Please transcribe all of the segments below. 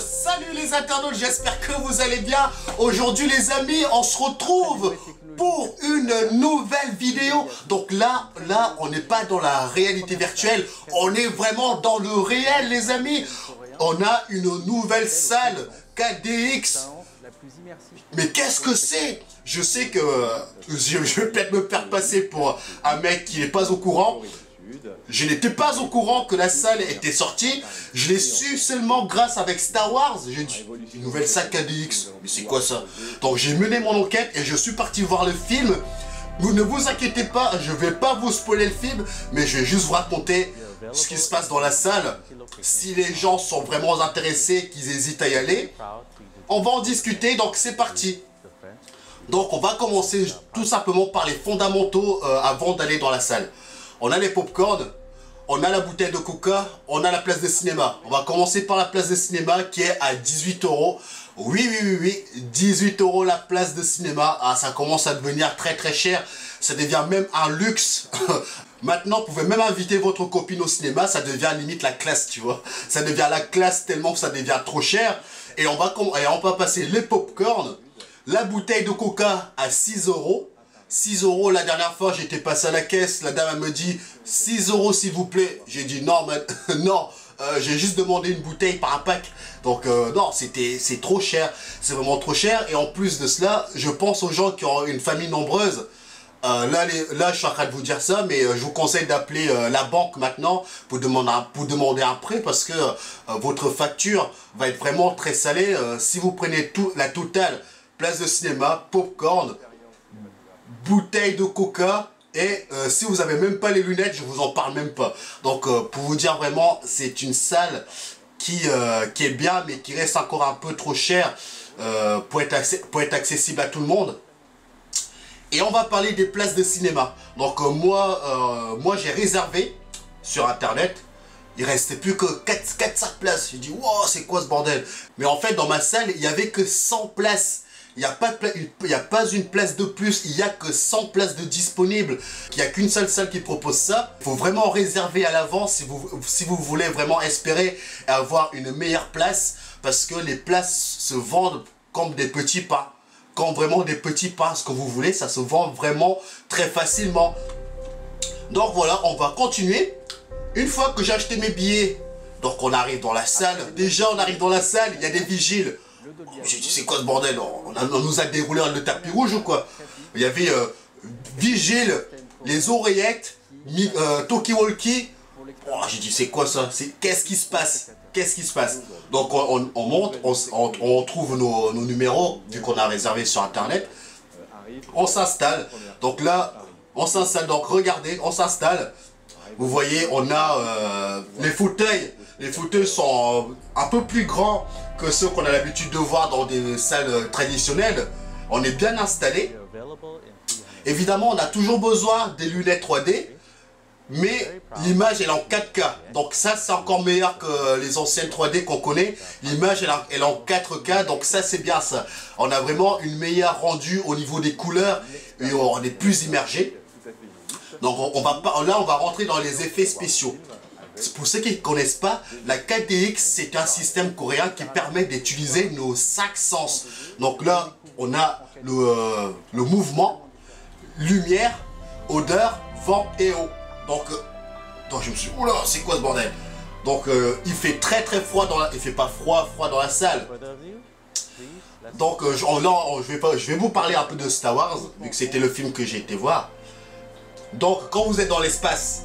Salut les internautes, j'espère que vous allez bien. Aujourd'hui les amis, on se retrouve pour une nouvelle vidéo. Donc là, on n'est pas dans la réalité virtuelle, on est vraiment dans le réel les amis. On a une nouvelle salle KDX. Mais qu'est-ce que c'est? Je sais que je vais peut-être me faire passer pour un mec qui n'est pas au courant. Je n'étais pas au courant que la salle était sortie. Je l'ai su seulement grâce avec Star Wars. J'ai dit, une nouvelle salle KDX. Mais c'est quoi ça? Donc j'ai mené mon enquête et je suis parti voir le film. Ne vous inquiétez pas, je ne vais pas vous spoiler le film, mais je vais juste vous raconter ce qui se passe dans la salle. Si les gens sont vraiment intéressés, qu'ils hésitent à y aller, on va en discuter, donc c'est parti. Donc on va commencer tout simplement par les fondamentaux avant d'aller dans la salle. On a les pop-corn, on a la bouteille de coca, on a la place de cinéma. On va commencer par la place de cinéma qui est à 18 €. Oui, 18 € la place de cinéma. Ah, ça commence à devenir très cher. Ça devient même un luxe. Maintenant, vous pouvez même inviter votre copine au cinéma. Ça devient limite la classe, tu vois. Ça devient la classe tellement que ça devient trop cher. Et on va passer les pop-corn, la bouteille de coca à 6 €. 6 € la dernière fois, j'étais passé à la caisse. La dame elle me dit 6 € s'il vous plaît. J'ai dit non, non. J'ai juste demandé une bouteille par un pack. Donc non, c'est trop cher. C'est vraiment trop cher. Et en plus de cela, je pense aux gens qui ont une famille nombreuse. Là, je suis en train de vous dire ça, mais je vous conseille d'appeler la banque maintenant pour demander un prêt parce que votre facture va être vraiment très salée. Si vous prenez la totale, place de cinéma, popcorn, bouteille de coca et si vous n'avez même pas les lunettes, je vous en parle même pas. Donc pour vous dire vraiment, c'est une salle qui est bien mais qui reste encore un peu trop chère pour être accessible à tout le monde. Et on va parler des places de cinéma. Donc moi j'ai réservé sur internet. Il restait plus que 4-5 places. J'ai dit wow, c'est quoi ce bordel? Mais en fait dans ma salle il n'y avait que 100 places. Il n'y a pas une place de plus, il n'y a que 100 places de disponibles. Il n'y a qu'une seule salle qui propose ça. Il faut vraiment réserver à l'avance si vous voulez vraiment espérer avoir une meilleure place. Parce que les places se vendent comme des petits pains. Comme vraiment des petits pains, ce que vous voulez, ça se vend vraiment très facilement. Donc voilà, on va continuer. Une fois que j'ai acheté mes billets, donc on arrive dans la salle. Déjà on arrive dans la salle, il y a des vigiles. J'ai dit c'est quoi ce bordel? On nous a déroulé le tapis rouge ou quoi? Il y avait vigile, les oreillettes, talkie-walkie. Oh, j'ai dit c'est quoi ça? Qu'est-ce qui se passe? Qu'est-ce qui se passe? Donc on monte, on trouve nos numéros, vu qu'on a réservé sur internet. On s'installe. Donc là, on s'installe. Donc regardez, on s'installe. Vous voyez, on a les fauteuils. Les fauteuils sont un peu plus grands que ceux qu'on a l'habitude de voir dans des salles traditionnelles. On est bien installé. Évidemment, on a toujours besoin des lunettes 3D. Mais l'image elle est en 4K. Donc ça c'est encore meilleur que les anciennes 3D qu'on connaît. L'image elle est en 4K. Donc ça c'est bien ça. On a vraiment une meilleure rendue au niveau des couleurs. Et on est plus immergé. Donc on va rentrer dans les effets spéciaux. Pour ceux qui ne connaissent pas, la 4DX c'est un système coréen qui permet d'utiliser nos 5 sens. Donc là on a le mouvement, lumière, odeur, vent et eau. Donc je me suis dit, oula, c'est quoi ce bordel? Donc il fait très froid il fait pas froid dans la salle. Donc je vais vous parler un peu de Star Wars, vu que c'était le film que j'ai été voir. Donc quand vous êtes dans l'espace,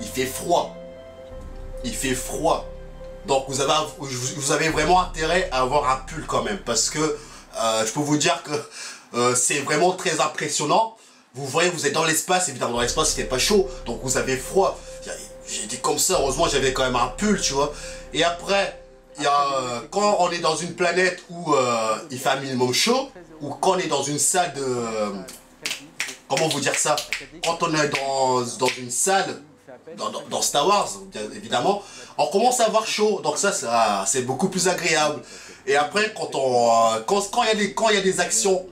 il fait froid. Il fait froid. Donc vous avez vraiment intérêt à avoir un pull quand même. Parce que je peux vous dire que c'est vraiment très impressionnant. Vous voyez, vous êtes dans l'espace, évidemment dans l'espace il fait pas chaud, donc vous avez froid. J'étais comme ça, heureusement j'avais quand même un pull, tu vois. Et après, quand on est dans une planète où il fait un minimum chaud, ou quand on est dans une salle de... comment vous dire ça? Quand on est dans une salle, dans Star Wars, évidemment, on commence à avoir chaud, donc ça c'est beaucoup plus agréable. Et après, quand il y a des actions,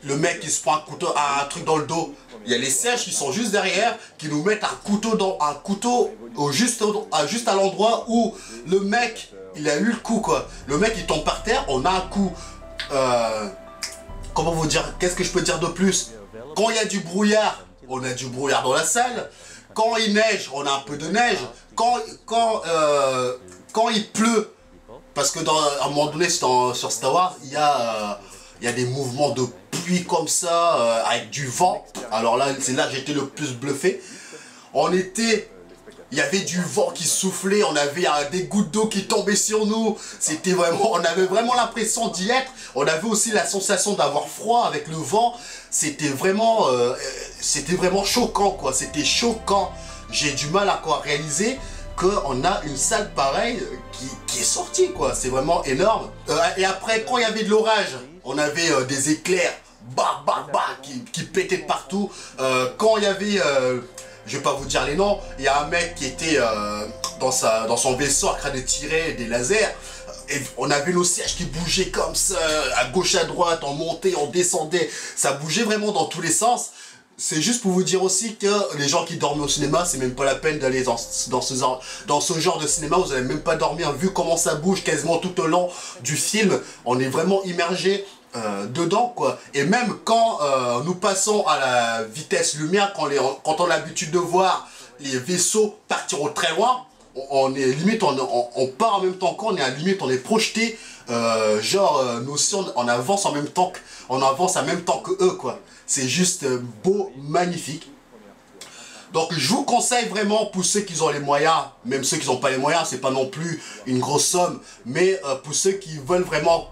le mec il se prend un truc dans le dos, Il y a les sièges qui sont juste derrière, qui nous mettent un couteau juste à l'endroit où le mec, il a eu le coup, quoi. Le mec, il tombe par terre, on a un coup. Comment vous dire, qu'est-ce que je peux dire de plus? Quand il y a du brouillard, on a du brouillard dans la salle. Quand il neige, on a un peu de neige. Quand il pleut, parce que à un moment donné sur Star Wars, il y a des mouvements de pluie comme ça, avec du vent. Alors là, c'est là que j'étais le plus bluffé. Il y avait du vent qui soufflait, on avait des gouttes d'eau qui tombaient sur nous. C'était vraiment, on avait vraiment l'impression d'y être. On avait aussi la sensation d'avoir froid avec le vent. C'était vraiment choquant, quoi. C'était choquant. J'ai du mal à réaliser qu'on a une salle pareille qui est sortie, quoi. C'est vraiment énorme. Et après, quand il y avait de l'orage, on avait des éclairs, qui pétaient de partout. Quand il y avait... je vais pas vous dire les noms, il y a un mec qui était dans son vaisseau en train de tirer des lasers. Et on avait nos sièges qui bougeaient comme ça, à gauche, à droite, on montait, on descendait. Ça bougeait vraiment dans tous les sens. C'est juste pour vous dire aussi que les gens qui dorment au cinéma, c'est même pas la peine d'aller dans ce genre de cinéma. Vous n'allez même pas dormir, vu comment ça bouge quasiment tout au long du film. On est vraiment immergé dedans, quoi. Et même quand nous passons à la vitesse lumière, quand on a l'habitude de voir les vaisseaux partir au très loin, on est limite, on part en même temps qu'on est à limite, on est projeté, nous aussi on avance en même temps que eux, quoi. C'est juste beau, magnifique. Donc je vous conseille vraiment, pour ceux qui ont les moyens, même ceux qui n'ont pas les moyens, c'est pas non plus une grosse somme, mais pour ceux qui veulent vraiment,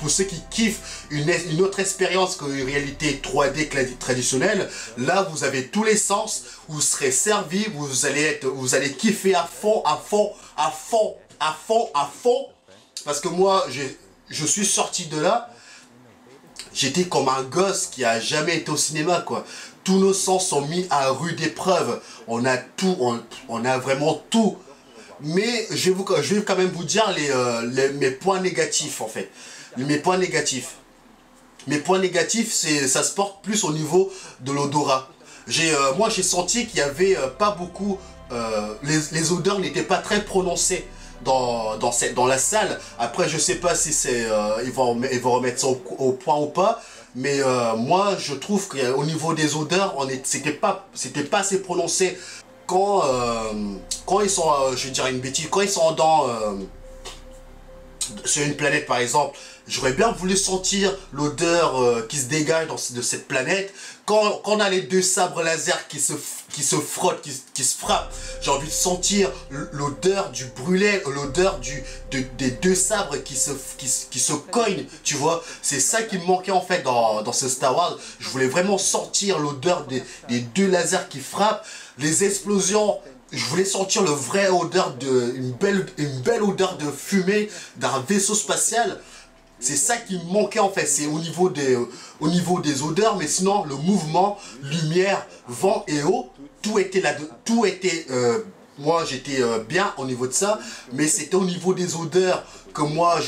pour ceux qui kiffent une autre expérience qu'une réalité 3D traditionnelle, là vous avez tous les sens, vous serez servi, vous allez kiffer à fond, parce que moi je suis sorti de là, j'étais comme un gosse qui a jamais été au cinéma, quoi. Tous nos sens sont mis à rude épreuve, on a tout, on a vraiment tout. Mais je vais quand même vous dire mes points négatifs, en fait. Mes points négatifs. Mes points négatifs, ça se porte plus au niveau de l'odorat. Moi, j'ai senti qu'il y avait pas beaucoup... les odeurs n'étaient pas très prononcées dans la salle. Après, je sais pas si ils vont remettre ça au point ou pas. Mais moi, je trouve qu'au niveau des odeurs, c'était pas assez prononcé. Quand ils sont, je vais dire une bêtise, quand ils sont sur une planète par exemple, j'aurais bien voulu sentir l'odeur qui se dégage de cette planète. Quand on a les deux sabres laser qui se frottent, qui se frappent, j'ai envie de sentir l'odeur du brûlé, l'odeur des deux sabres qui se cognent, tu vois. C'est ça qui me manquait en fait dans ce Star Wars. Je voulais vraiment sentir l'odeur des deux lasers qui frappent, les explosions. Je voulais sentir le vrai odeur une belle odeur de fumée d'un vaisseau spatial. C'est ça qui me manquait en fait, c'est au niveau des odeurs, mais sinon le mouvement, lumière, vent et eau, tout était là, moi j'étais bien au niveau de ça, mais c'était au niveau des odeurs que moi,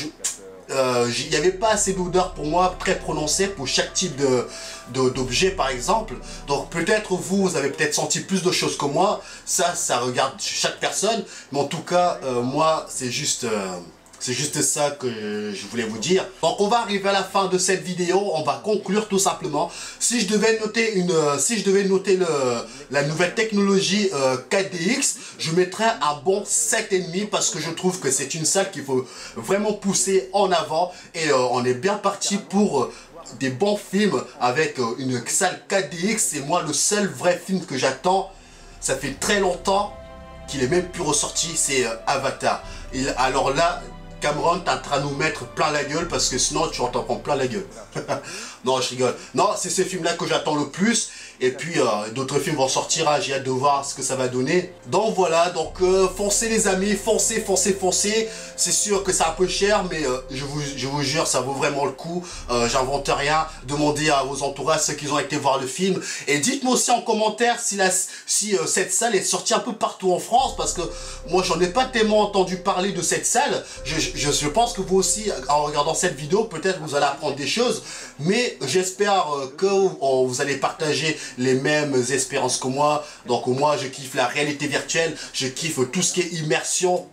il n'y avait pas assez d'odeurs pour moi très prononcées pour chaque type d'objet par exemple. Donc peut-être vous avez peut-être senti plus de choses que moi, ça regarde chaque personne, mais en tout cas moi c'est juste ça que je voulais vous dire. Donc on va arriver à la fin de cette vidéo, on va conclure tout simplement. Si je devais noter la nouvelle technologie 4DX, je mettrais un bon 7,5 parce que je trouve que c'est une salle qu'il faut vraiment pousser en avant et on est bien parti pour des bons films avec une salle 4DX. C'est moi le seul vrai film que j'attends. Ça fait très longtemps qu'il est même plus ressorti, c'est Avatar. Alors là, Cameron, t'es en train de nous mettre plein la gueule parce que sinon tu vas t'en prendre plein la gueule. Non, je rigole. Non, c'est ce film-là que j'attends le plus. Et puis d'autres films vont sortir, hein. J'ai hâte de voir ce que ça va donner. Donc voilà, donc foncez les amis, foncez. C'est sûr que c'est un peu cher, mais je vous jure, ça vaut vraiment le coup. J'invente rien. Demandez à vos entourages ceux qui ont été voir le film. Et dites-moi aussi en commentaire si cette salle est sortie un peu partout en France, parce que moi j'en ai pas tellement entendu parler de cette salle. je pense que vous aussi, en regardant cette vidéo, peut-être vous allez apprendre des choses, mais j'espère que vous allez partager les mêmes espérances que moi. Donc moi, je kiffe la réalité virtuelle, je kiffe tout ce qui est immersion.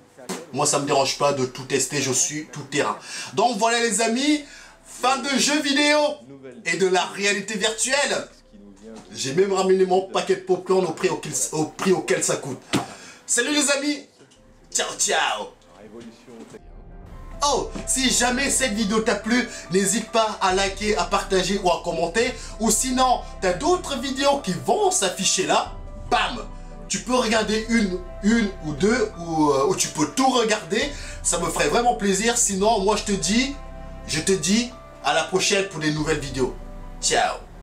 Moi, ça me dérange pas de tout tester, je suis tout terrain. Donc voilà les amis, fin de jeu vidéo et de la réalité virtuelle. J'ai même ramené mon paquet de popcorn au prix auquel ça coûte. Salut les amis, ciao ciao. Oh, si jamais cette vidéo t'a plu, n'hésite pas à liker, à partager ou à commenter. Ou sinon, t'as d'autres vidéos qui vont s'afficher là. Bam! Tu peux regarder une ou deux, ou tu peux tout regarder. Ça me ferait vraiment plaisir. Sinon, moi je te dis à la prochaine pour des nouvelles vidéos. Ciao!